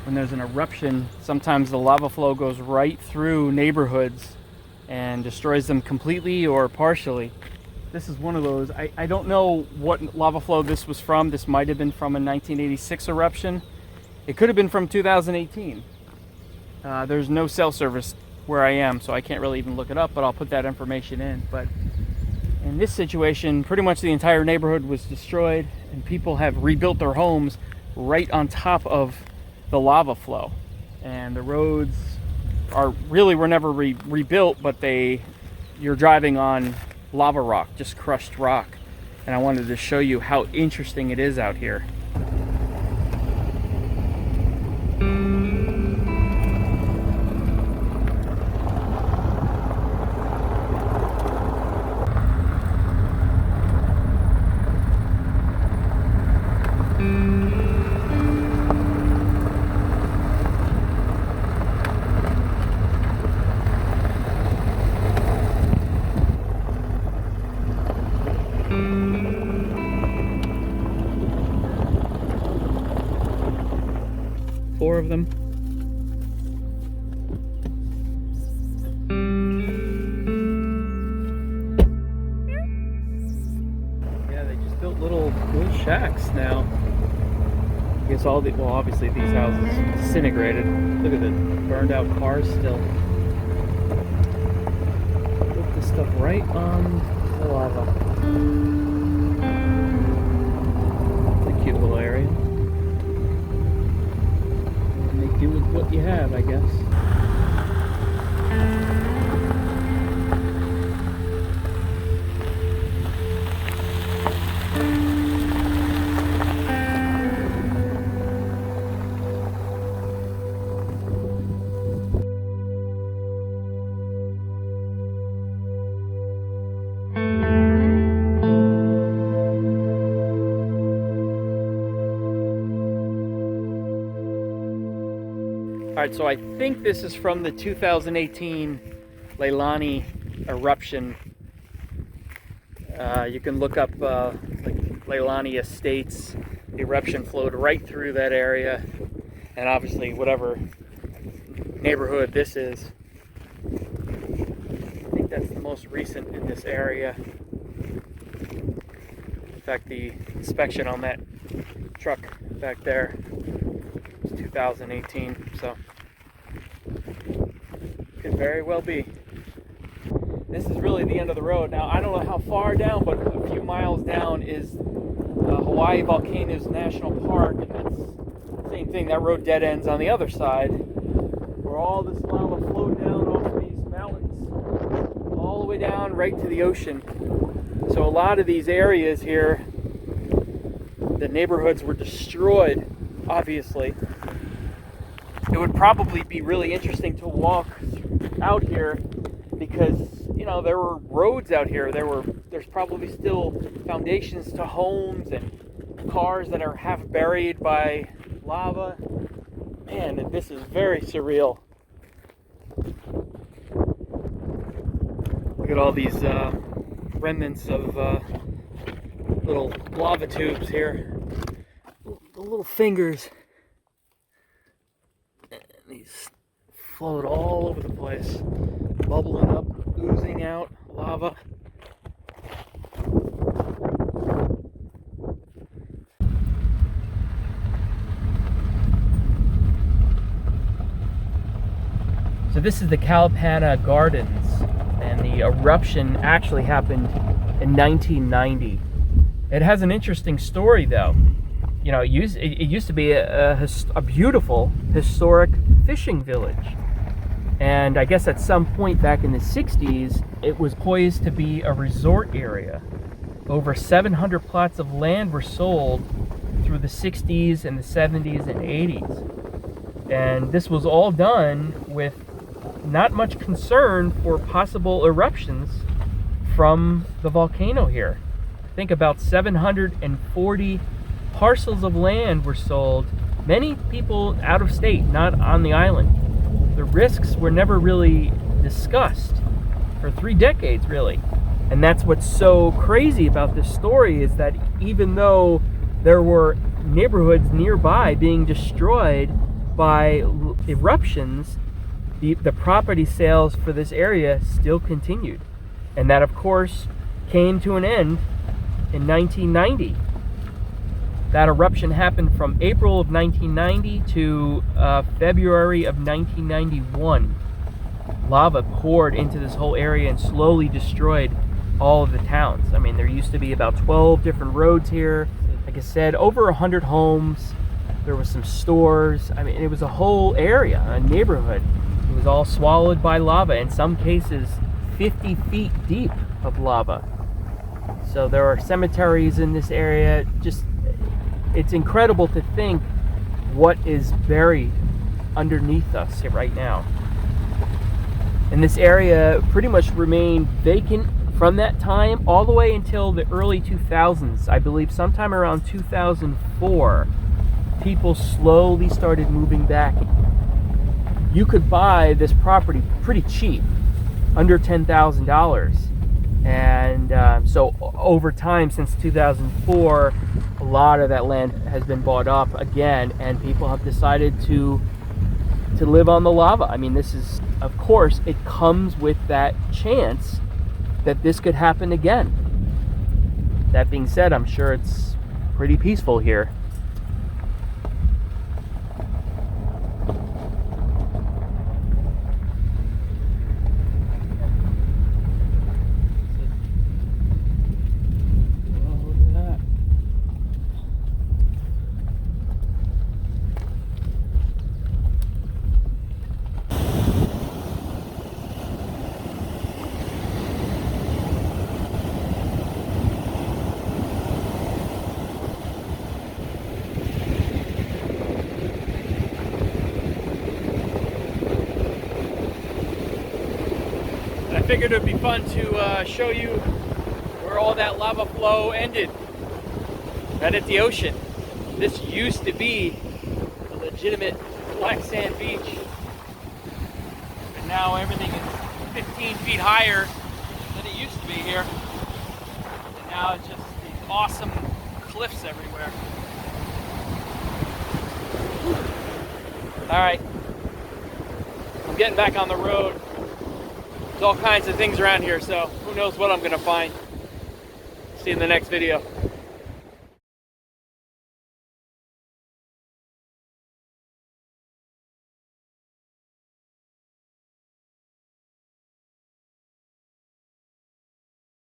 when there's an eruption, sometimes the lava flow goes right through neighborhoods and destroys them completely or partially. This is one of those. I don't know what lava flow this was from. This might have been from a 1986 eruption. It could have been from 2018. There's no cell service where I am, so I can't really even look it up, but I'll put that information in. But in this situation, pretty much the entire neighborhood was destroyed, and people have rebuilt their homes right on top of the lava flow. And the roads were never rebuilt, but you're driving on lava rock, just crushed rock. And I wanted to show you how interesting it is out here. Four of them. Yeah, they just built little shacks now. I guess obviously these houses disintegrated. Look at the burned out cars still. Put this stuff right on the lava. It's a cute little area. Do with what you have, I guess. Alright, so I think this is from the 2018 Leilani eruption. You can look up like Leilani Estates. The eruption flowed right through that area, and obviously whatever neighborhood this is. I think that's the most recent in this area. In fact, the inspection on that truck back there was 2018, so could very well be. This is really the end of the road. Now, I don't know how far down, but a few miles down is Hawaii Volcanoes National Park, and that's the same thing. That road dead ends on the other side, where all this lava flowed down off these mountains, all the way down right to the ocean. So a lot of these areas here, the neighborhoods were destroyed, obviously. It would probably be really interesting to walk out here because, you know, there were roads out here. There's probably still foundations to homes and cars that are half buried by lava. Man, this is very surreal. Look at all these remnants of little lava tubes here. The little fingers. And these float all over the place, bubbling up, oozing out lava. So this is the Kalapana Gardens, and the eruption actually happened in 1990. It has an interesting story, though. You know, it used to be a beautiful historic fishing village. And I guess at some point back in the 60s, it was poised to be a resort area. Over 700 plots of land were sold through the 60s and the 70s and 80s. And this was all done with not much concern for possible eruptions from the volcano here. I think about 740 parcels of land were sold, many people out of state, not on the island. The risks were never really discussed for 3 decades, really. And that's what's so crazy about this story, is that even though there were neighborhoods nearby being destroyed, by eruptions, the property sales for this area still continued. And that, of course, came to an end in 1990. That eruption happened from April of 1990 to February of 1991. Lava poured into this whole area and slowly destroyed all of the towns. I mean, there used to be about 12 different roads here. Like I said, over 100 homes. There was some stores. I mean, it was a whole area, a neighborhood. It was all swallowed by lava, in some cases 50 feet deep of lava. So there are cemeteries in this area. Just, it's incredible to think what is buried underneath us right now. And this area pretty much remained vacant from that time all the way until the early 2000s. I believe sometime around 2004, people slowly started moving back. You could buy this property pretty cheap, under $10,000. And so over time, since 2004, a lot of that land has been bought up again, and people have decided to live on the lava. I mean, this is, of course, it comes with that chance that this could happen again. That being said, I'm sure it's pretty peaceful here. I figured it would be fun to show you where all that lava flow ended, right at the ocean. This used to be a legitimate black sand beach, and now everything is 15 feet higher than it used to be here. And now it's just these awesome cliffs everywhere. All right, I'm getting back on the road. There's all kinds of things around here, so who knows what I'm gonna find. See you in the next video.